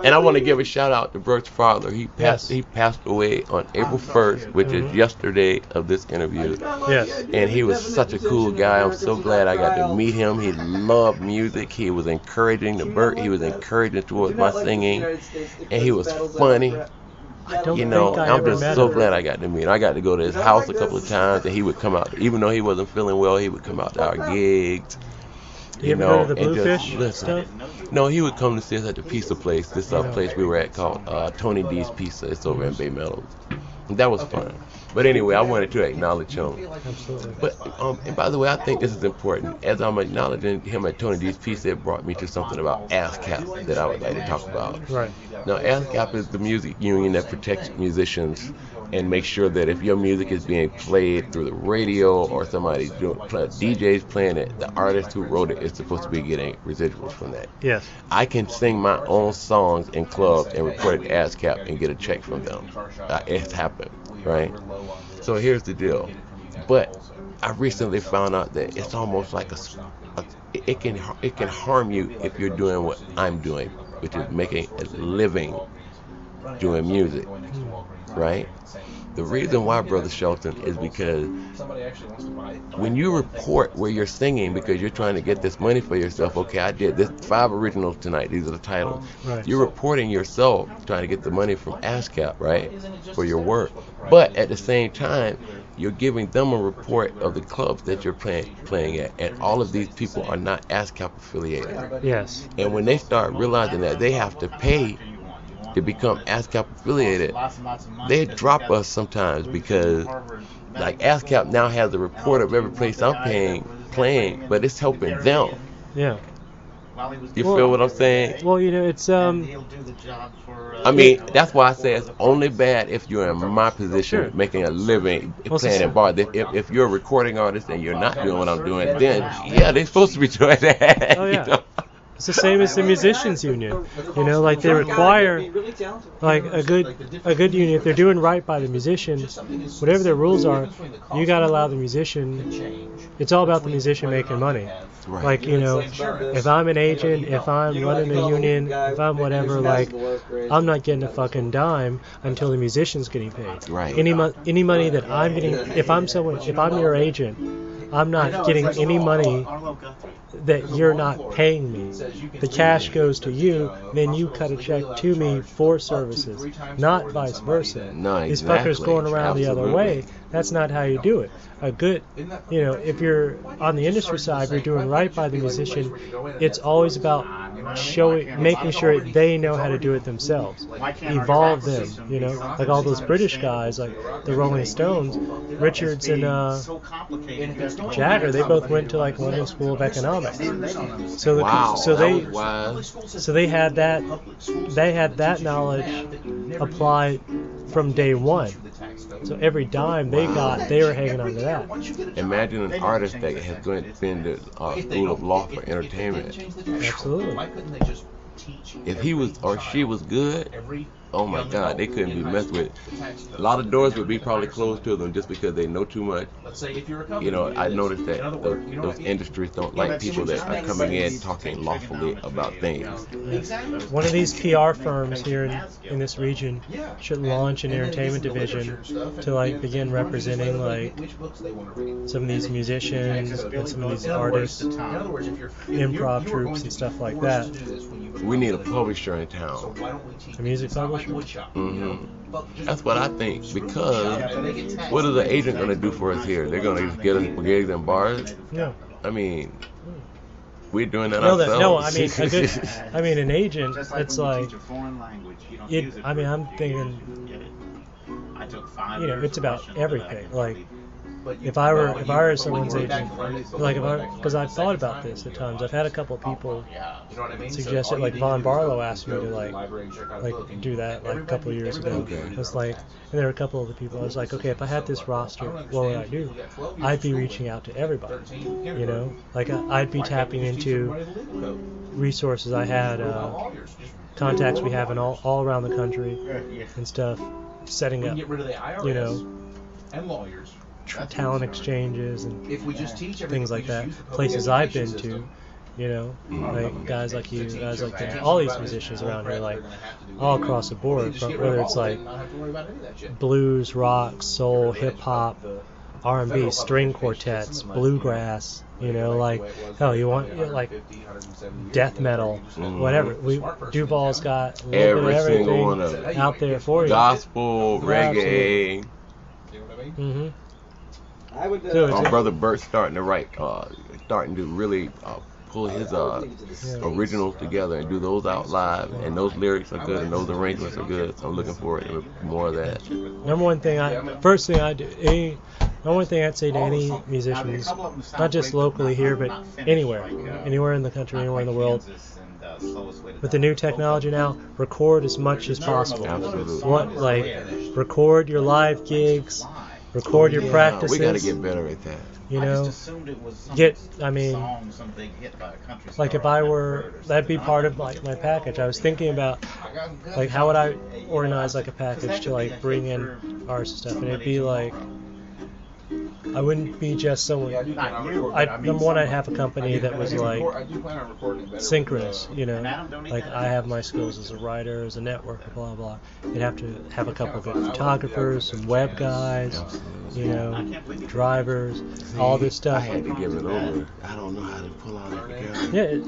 And I want to give a shout out to Bert's father. He passed. Yes. He passed away on April 1st, which is yesterday of this interview. Yes. And he was such a cool guy. I'm so glad I got to meet him. He loved music. He was encouraging to Bert. He was encouraging towards my singing. And he was funny. I don't You know, think I I'm ever just met so him. glad I got to meet him. I got to go to his house a couple of times, and he would come out. Even though he wasn't feeling well, he would come out to our gigs. You ever go to the Bluefish stuff? No, he would come to see us at the pizza place. This place we were at called Tony D's Pizza. It's over in Bay Meadows. And that was fun. But anyway, I wanted to acknowledge him. Absolutely. But and by the way, I think this is important. As I'm acknowledging him at Tony D's Pizza, it brought me to something about ASCAP that I would like to talk about. Right. Now, ASCAP is the music union that protects musicians and makes sure that if your music is being played through the radio or somebody's DJ's playing it, the artist who wrote it is supposed to be getting residuals from that. Yes. I can sing my own songs in clubs and report it to ASCAP and get a check from them. It's happened, right? So here's the deal. But I recently found out that it's almost like it can harm you if you're doing what I'm doing, which is making a living doing music, right? The reason why, Brother Shelton, is because when you report where you're singing because you're trying to get this money for yourself, okay, I did this 5 originals tonight, these are the titles. Right. You're reporting yourself trying to get the money from ASCAP, right, for your work. But at the same time, you're giving them a report of the clubs that you're playing at, and all of these people are not ASCAP affiliated. Yes. And when they start realizing that they have to pay to become ASCAP affiliated, they drop us sometimes because, like, ASCAP now has a report of every place I'm playing, but it's helping them. Yeah. You feel what I'm saying? Well, it's I mean, that's why I say it's only bad if you're in my position, Sure. making a living playing in bars. If you're a recording artist and you're not doing what I'm doing, then yeah, they're supposed to be doing that. Oh, yeah. You know? It's the same as the musicians union. Like they require like a good union. If they're doing right by the musician, whatever their rules are, you got to allow the musician. It's all about the musician making money. Right. Like, if I'm an agent, if I'm running a union, if I'm whatever, like, I'm not getting a fucking dime until the musician's getting paid. Right. Any money that I'm getting, if I'm your agent, I'm not getting any money that you're not paying me. The cash goes to you, then you cut a check to me for services, not vice versa. No, These exactly. fuckers going around the other way. That's not how you do it. A good, if you're on the industry side, you're doing right by the musician. It's always about making sure they know how to do it themselves. Evolve them, like all those British guys, like the Rolling Stones, Richards and Jagger. They both went to like London School of Economics. So they had that knowledge applied from day one. So every dime they got, they were hanging on to that. Imagine an artist that has been to School of Law for Entertainment. Absolutely. If he was or she was good, oh my God, they couldn't be messed with. A lot of doors would be probably closed to them just because they know too much. I noticed that those industries don't like people that are coming in talking lawfully about things. One of these PR firms here in this region should launch an entertainment division to like begin representing like some of these musicians and some of these artists, improv troops and stuff like that. We need a publisher in town. A music publisher? Mm-hmm. That's what I think, because what is the agent going to do for us here? They're going to just get us gigs and bars? No. I mean, we're doing that ourselves. No, I mean an agent, it's like, I'm thinking, it's about everything. Like, if I were someone's agent, because I've thought about this at times. I've had a couple of people suggest it. Like Von Barlow asked me to like do that like a couple of years ago. It was like, and there were a couple of the people. I was like, okay, if I had this roster, what would I do? I'd be reaching out to everybody. Like I'd be tapping into resources I had, contacts we have in all around the country and stuff, setting up, and lawyers. Talent exchanges and things like that. Places I've been to, like guys like you, guys like them, all these musicians around here, like all across the board, from whether it's like blues, rock, soul, hip hop, R&B, string quartets, bluegrass, like hell, you want like death metal, whatever. Duval's got a little bit of everything out there for you. Gospel, reggae. Mm-hmm. Brother Bert's starting to really pull his originals together and do those out live, and those lyrics are good and those arrangements are good. So I'm looking forward to more of that. First thing I'd say to any musicians, not just locally here, but anywhere in the country, anywhere in the world, with the new technology now, record as much as possible. Absolutely. Record your live gigs, record your practices. We got to get better at that. I just assumed it was some big hit by a country star. Like if I were, that'd be part of like my package. I was thinking about like how would I organize like a package to like bring in artists and stuff, and it'd be like I wouldn't be just someone. Number one, I'd have a company that was like synchronous, like I have my skills as a writer, as a networker, blah blah. You'd have to have a couple of photographers, some web guys, drivers, all this stuff. I had to give it over. I don't know how to pull all that together. Yeah,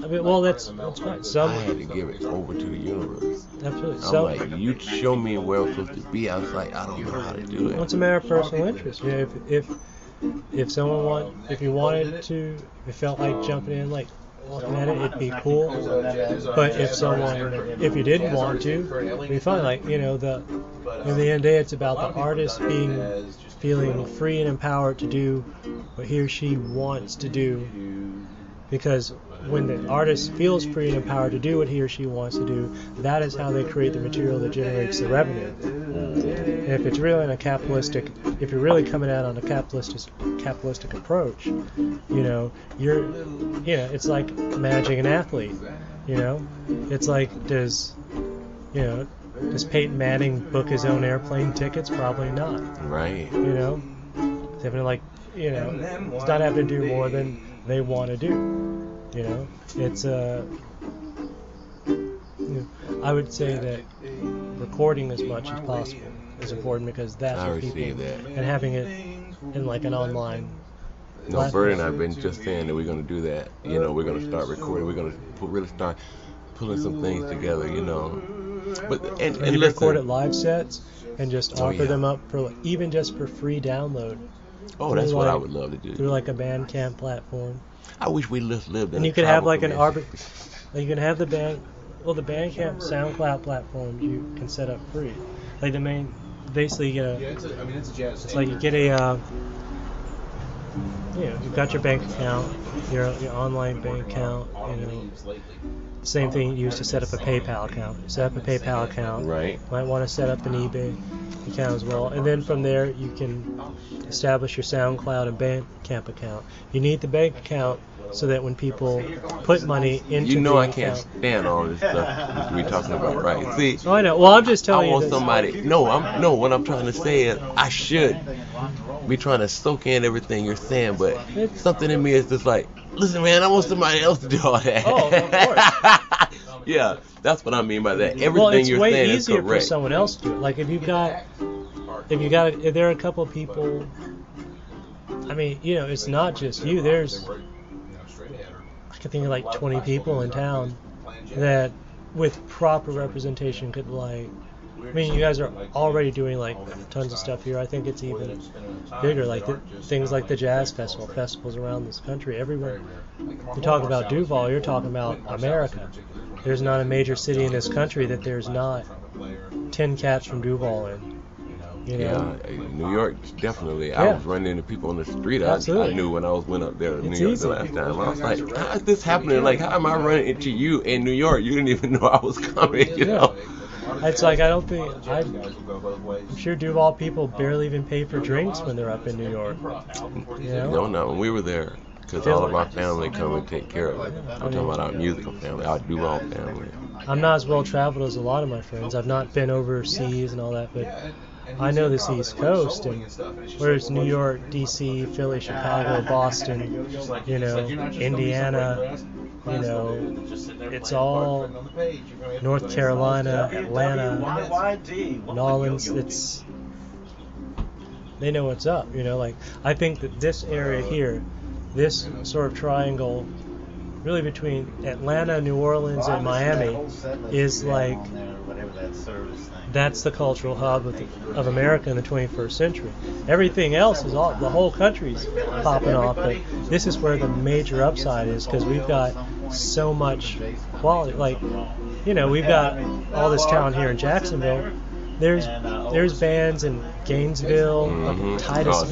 that's fine. I had to give it over to the universe. Absolutely. I'm like, you show me where I'm supposed to be. I was like, I don't know how to do it. Well, it's a matter of personal interest. If you wanted to, if it felt like jumping in, like looking at it, it'd be cool. But if you didn't want to, it'd be fine. Like, in the end of the day, it's about the artist feeling free and empowered to do what he or she wants to do. Because when the artist feels free and empowered to do what he or she wants to do, that is how they create the material that generates the revenue. And if it's really if you're really coming out on a capitalistic approach, it's like managing an athlete. It's like does Peyton Manning book his own airplane tickets? Probably not. Right. It's having to it's not having to do more than they want to do. It's I would say that recording as much as possible is important because that's what people and having it in like an online. No, Bert and I've been just saying that we're going to do that. We're going to start recording. We're going to really start pulling some things together. But and you record at live sets and just offer them up for even just for free download. Oh, that's what I would love to do. Through like a Bandcamp platform. I wish we lived in. And you could have like you can have the Bandcamp SoundCloud platforms you can set up free. Like basically you get it's a jazz. It's like you get a you've got your bank account, your online bank account, same thing you use to set up a PayPal account. You set up a PayPal account. Right. You might want to set up an eBay account as well. And then from there you can establish your SoundCloud and Bandcamp account. You need the bank account so that when people put money into the I account, can't stand all this stuff we're talking about, right? See, I know. Well, I'm just telling you. I want somebody. What I'm trying to say is I should be trying to soak in everything you're saying, but something in me is just like, listen, man, I want somebody else to do all that. Oh, of course. Yeah, that's what I mean by that. Everything you're saying is correct. It's way easier for someone else to do it. Like if there are a couple of people. I mean, it's not just you. I can think of like 20 people in town that, with proper representation, could you guys are already doing like tons of stuff here. I think it's even bigger, like things like the jazz festivals around this country. Everywhere you talk about Duval, you're talking about America. There's not a major city in this country that there's not 10 cats from Duval in. Yeah, New York definitely. I was running into people on the street. I knew when I went up there in New York the last time. I was like, how is this happening? Like, how am I running into you in New York? You didn't even know I was coming. It's like I'm sure Duval people barely even pay for drinks when they're up in New York. No, not when we were there. Because all of our family come and take care of it. I'm talking about our musical family, our Duval family. I'm not as well traveled as a lot of my friends. I've not been overseas and all that, but I know this East Coast, and whereas New York, D.C., Philly, Chicago, Boston, Indiana, it's all North Carolina, Atlanta, New Orleans. They know what's up, I think that this area here, this sort of triangle, really between Atlanta, New Orleans, and Miami is like that's the cultural hub of America in the 21st century. Everything else is all the whole country's popping off, but this is where the major upside is because we've got so much quality. Like, you know, we've got all this talent here in Jacksonville. There's bands in Gainesville, Titusville,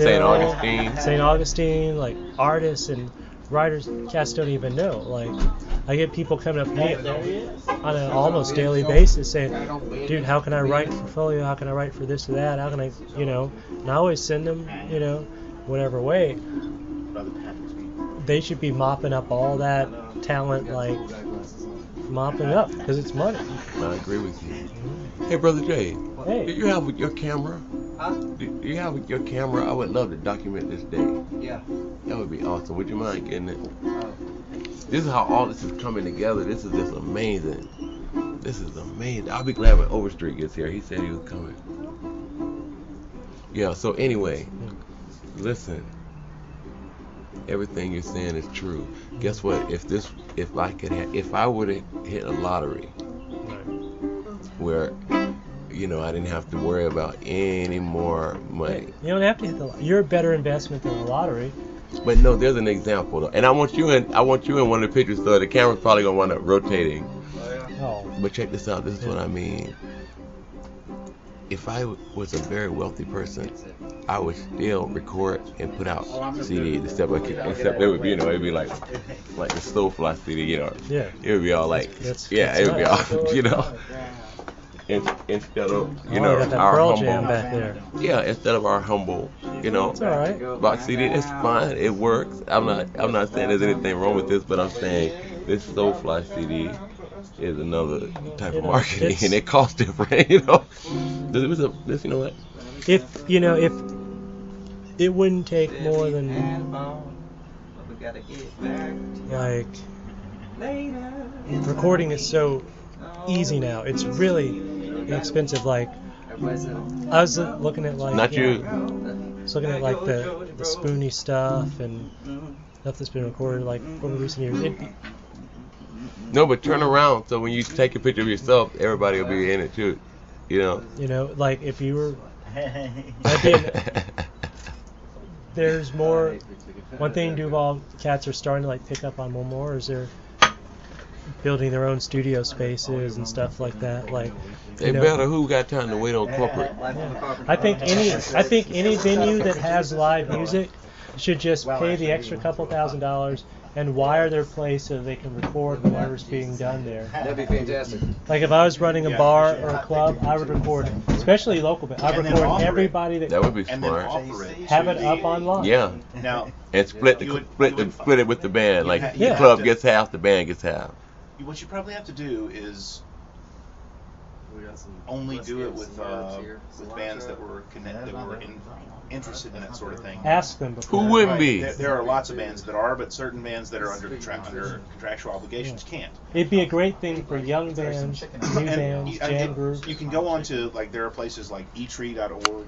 St. Augustine, like artists and writers cats don't even know. Like, I get people coming up to me on an almost daily basis saying, dude, how can I write for Folio? How can I write for this or that? How can I, you know? And I always send them, you know, whatever way. They should be mopping up all that talent, like mopping up, because it's money. I agree with you. Hey, Brother Jay, Hey. do you have your camera? Do you have your camera? I would love to document this day. Yeah. That would be awesome. Would you mind getting it? This is how all this is coming together. This is just amazing. This is amazing. I'll be glad when Overstreet gets here. He said he was coming. Yeah, so anyway, listen. Everything you're saying is true. Guess what? If I would have hit a lottery where, you know, I didn't have to worry about any more money. You don't have to hit the lottery. You're a better investment than the lottery. But no, there's an example though. And I want you in one of the pictures, so the camera's probably gonna wind up rotating. Oh. But check this out, this is what I mean. If I was a very wealthy person, I would still record and put out CDs, except it would be, you know, it'd be like the Soulfly CD, you know. Yeah. It would be all like, That's it would be all, nice. you know. Instead of, you Oh, know, you got that our Pearl humble, Jam back there. yeah, instead of our humble, you know, It's all right. box CD, it's fine, it works. I'm not saying there's anything wrong with this, but I'm saying this Soulfly CD is another type of marketing, and it costs different, you know. You know what? If it wouldn't take more than like recording is so easy now. It's really inexpensive. Like I was looking at like Not you. I was looking at like the Spoony stuff and stuff that's been recorded like over recent years. No, but turn around so when you take a picture of yourself, everybody will be in it too. You know. You know, like if you were, there's more. One thing Duval cats are starting to like pick up on more is they're building their own studio spaces and stuff like that. Like They better. Who got time to wait on corporate? I think any venue that has live music should just pay the extra couple $1,000s and wire their place so they can record whatever's being done there. That'd be fantastic. Like if I was running a bar or a club, I would record, especially local bands. I'd record everybody That would be And then smart. offer it. have it up online. Yeah, Now, and split You it with the band. Like you the have club to- gets half, the band gets half. what you probably have to do is only do it with bands that were interested in that sort of thing. Ask them before. Who wouldn't be? There are lots of bands that are, but certain bands that are under contractual obligations can't. It'd be a great thing for young bands, new And bands, jam groups. you can go on to, like, there are places like etree.org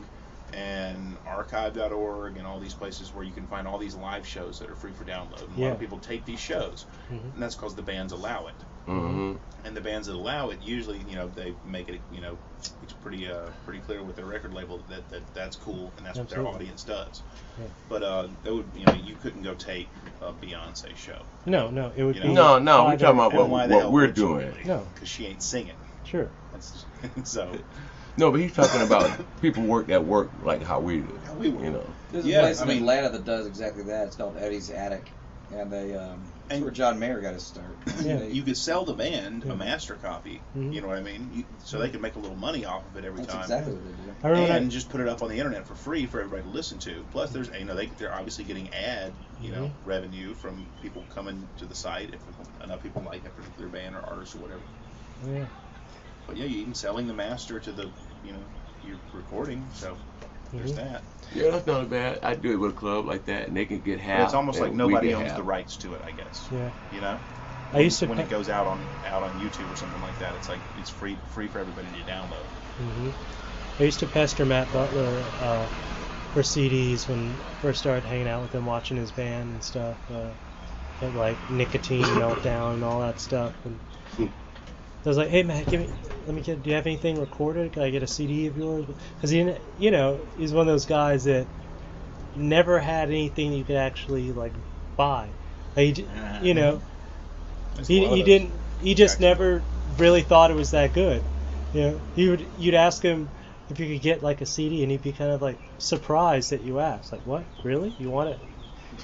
and archive.org and all these places where you can find all these live shows that are free for download. And a lot of people tape these shows, and that's because the bands allow it. Mm-hmm. And the bands that allow it usually, you know, they make it, you know, it's pretty clear with their record label that's cool and that's what their audience does. Yeah. But they would, you know, you couldn't go tape a Beyonce show. No, it would You be. know? No, we're talking about And why the what hell we're would you doing. really? No. Because she ain't singing. Sure. That's, so. No, but he's talking about people work like how we do. How we work. You know. There's Yeah, a place I in mean- Atlanta that does exactly that. It's called Eddie's Attic, and that's where John Mayer got his start. Yeah. You could sell the band a Yeah. master copy, Mhm. you know what I mean? So they could make a little money off of it every That's time. exactly what they do. I remember And when just put it up on the internet for free for everybody to listen to. Plus, there's, you know, they're obviously getting revenue from people coming to the site if enough people like a particular band or artist or whatever. Yeah. But yeah, you even selling the master to the, you know, your recording. So there's that. Yeah, that's not bad. I do it with a club like that, and they can get half. But it's almost like and nobody we get owns half. the rights to it, I guess. Yeah. You know. I used to. When it goes out on YouTube or something like that, it's like it's free for everybody to download. I used to pester Matt Butler for CDs when I first started hanging out with him, watching his band and stuff. and like Nicotine Meltdown and all that stuff. And I was like, hey man, do you have anything recorded? Can I get a CD of yours? Because he's one of those guys that never had anything you could actually like buy. Like, he just never really thought it was that good. You'd ask him if you could get like a CD, and he'd be kind of like surprised that you asked. Like, what? Really? You want it?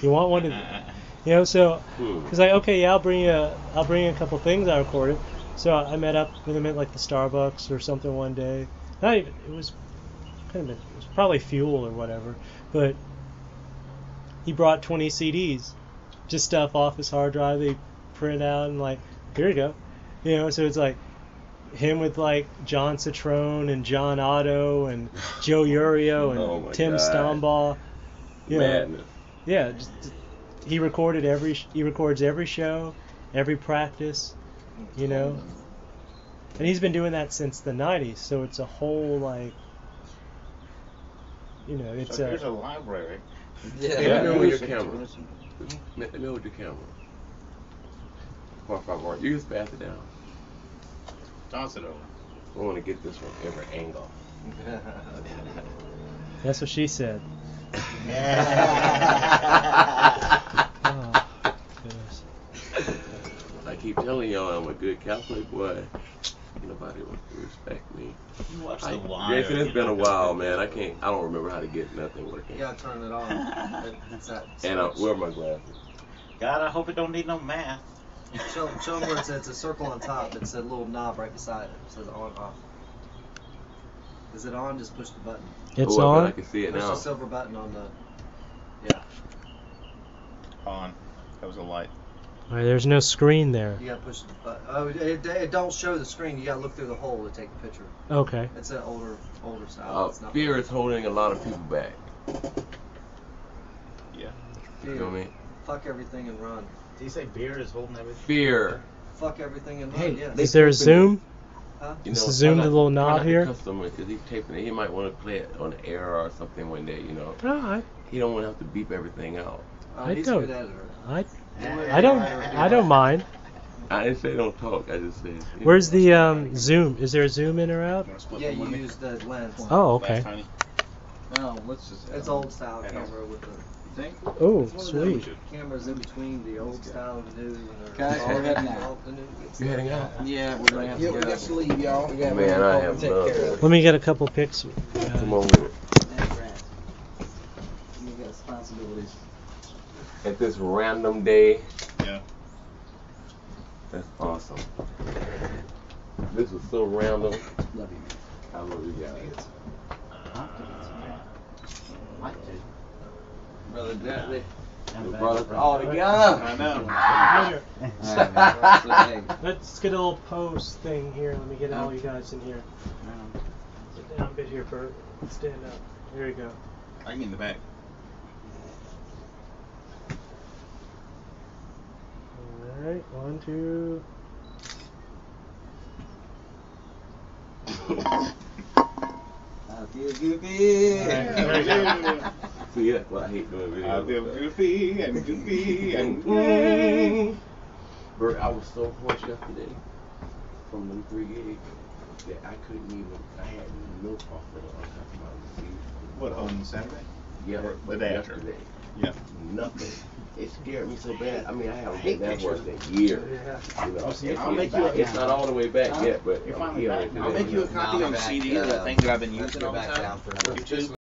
You want one? So he's like, okay, yeah, I'll bring you a couple things I recorded. So I met up with him at like the Starbucks or something one day. It was probably Fuel or whatever, but he brought 20 CDs, just stuff off his hard drive. They print out and like, here you go. So it's like him with like John Citrone and John Otto and Joe Urio and Tim Stambaugh. Madness. Yeah, he records every show, every practice, and he's been doing that since the 90s. So it's a whole like, it's so here's a library. Let me hold your camera. Let me hold your camera. Por favor, you just pass it down. Toss it over. I want to get this from every angle. That's what she said. Oh, goodness. I keep telling y'all I'm a good Catholic boy. Nobody wants to respect me. You watch The Wire. Jason, it's been a while, man. I don't remember how to get nothing working. You gotta turn it on. And where are my glasses? God, I hope it don't need no math. Show them where it's a circle on top. It's a little knob right beside it. It says on, off. Is it on? Just push the button. It's on? I can see it Push now. the silver button on the... Yeah. On. That was a light. All right, there's no screen there. You gotta push the button. Oh, it don't show the screen. You gotta look through the hole to take the picture. Okay. It's an older style. It's not Fear is holding a lot of people back. Yeah. You know what I mean? Fuck everything and run. Did you say beer is holding everything? Fear. Fuck everything and run, Hey, yes. Is there a zoom? Huh? Is the zoom the little knob here? Customer, because he's taping it. He might want to play it on the air or something one day, No, He don't want to have to beep everything out. He's a good editor. I don't mind. I didn't say don't talk. I just said. Where's the zoom? Is there a zoom in or out? Yeah, you use the lens. Oh, okay. No, let's just. It's old style camera with the Oh, sweet. cameras in between the old style and the new. Okay, we're heading out. You heading out? Yeah, we're gonna have to Yeah, we got to leave, y'all. We got Man, I have take love care of that. Let me get a couple pics. Come on with it. You got responsibilities. At this random day. Yeah. That's awesome. This was so random. Love you, man. I love you guys. Brother Dudley. We brought us All together. I know. Let's get a little pose thing here. Let me get all you guys in here. Sit down a bit here, Bert. Stand up. There you go. I can get in the back. Alright, 1, 2. I feel goofy. See, that's what I hate doing videos. I feel goofy and goofy and Bert, I was so hoarse yesterday from them 3 gigs that I couldn't even. I had no profit on top of my receipt. What, on Saturday? Yeah, Or but the day after? yesterday, Yeah. nothing. It scared me so bad. I mean, I haven't been that worse in years. You know, I'll make you a- it's not all the way back yet, but You're I'm finally healing back. it I'll today. make you a copy on CD of the thing that I've been using all the back time. down for YouTube.